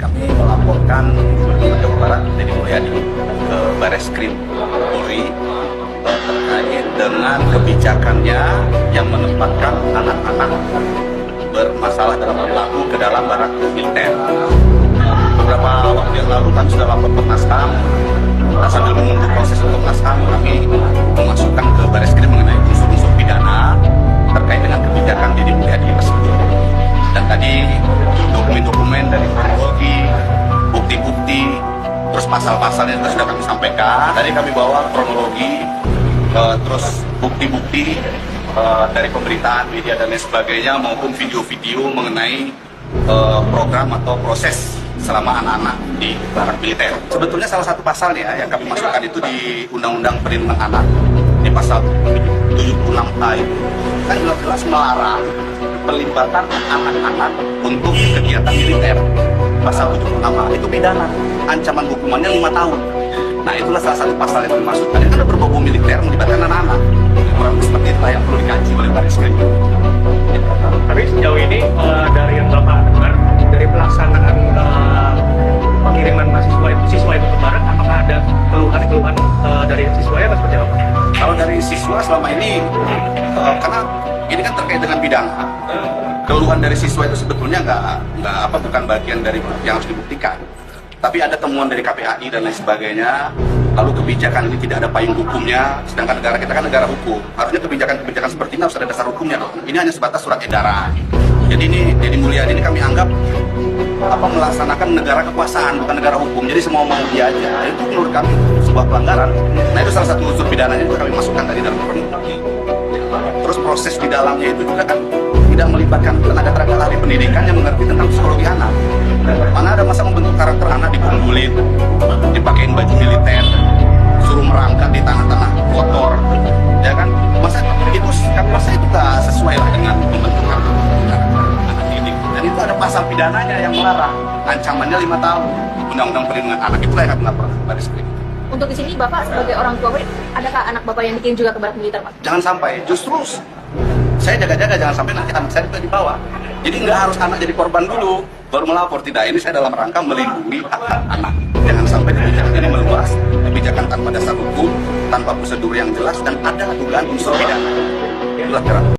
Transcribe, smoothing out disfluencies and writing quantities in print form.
kami melaporkan Gubernur Jawa Barat Deddy Mulyadi ke Bareskrim Polri terkait dengan kebijakannya yang menempatkan anak-anak bermasalah dalam perilaku ke dalam barak militer. Beberapa waktu yang lalu kami sudah lapor Komnas HAM. Sambil menunggu proses Komnas HAM, kami memasukkan ke Bareskrim mengenai unsur-unsur pidana terkait dengan kebijakan Deddy Mulyadi tersebut. Dan tadi dokumen-dokumen dari kronologi, bukti-bukti, terus pasal-pasal yang sudah kami sampaikan. Tadi kami bawa kronologi, terus bukti-bukti dari pemberitaan media dan lain sebagainya, maupun video-video mengenai program atau proses selama anak-anak di barak militer. Sebetulnya salah satu pasal ya yang kami masukkan itu di Undang-Undang Perlindungan Anak, di pasal 76A itu kan jelas-jelas melarang pelibatan anak-anak untuk kegiatan militer. Pasal 76A itu pidana, ancaman hukumannya 5 tahun. Nah, itulah salah satu pasal yang dimasukkan. Ini kan ada berbau militer melibatkan anak-anak. Kurang seperti itulah yang perlu dikaji oleh Bareskrim. Tapi sejauh ini dari yang Bapak dengar, dari pelaksanaan pengiriman siswa itu ke barat, apakah ada keluhan-keluhan dari siswa ya, seperti apa? Kalau dari siswa selama ini, karena ini kan terkait dengan pidana, keluhan dari siswa itu sebetulnya bukan bagian dari yang harus dibuktikan. Tapi ada temuan dari KPAI dan lain sebagainya. Lalu kebijakan ini tidak ada payung hukumnya, sedangkan negara kita kan negara hukum. Harusnya kebijakan-kebijakan seperti ini harus ada dasar hukumnya dong. Ini hanya sebatas surat edaran. Jadi ini Deddy Mulyadi ini kami anggap melaksanakan negara kekuasaan, bukan negara hukum. Jadi semua mau dia aja. Itu menurut kami sebuah pelanggaran. Nah, itu salah satu unsur pidananya juga kami masukkan tadi dalam kronologi. Terus proses di dalamnya itu juga kan tidak melibatkan tenaga ahli pendidikan yang mengerti tentang psikologi anak. Mana ada masa membentuk karakter anak dikumpulin, dipakein baju militer, suruh merangkak di tanah-tanah kotor, ya kan? Masa itu tak sesuai lah dengan pembentukan anak ini. Dan itu ada pasal pidananya yang melarang, ancamannya 5 tahun. Undang-Undang Perlindungan Anak itulah yang kami lapor ke Bareskrim. Untuk di sini Bapak sebagai orang tua murid, adakah anak Bapak yang dikirim juga ke barak militer, Pak? Jangan sampai, justru saya jaga-jaga jangan sampai nanti anak saya juga dibawa. Jadi nggak harus anak jadi korban dulu baru melapor. Tidak, ini saya dalam rangka melindungi hak anak. Jangan sampai kebijakan ini meluas, kebijakan tanpa dasar hukum, tanpa prosedur yang jelas, dan ada dugaan unsur pidana. Itulah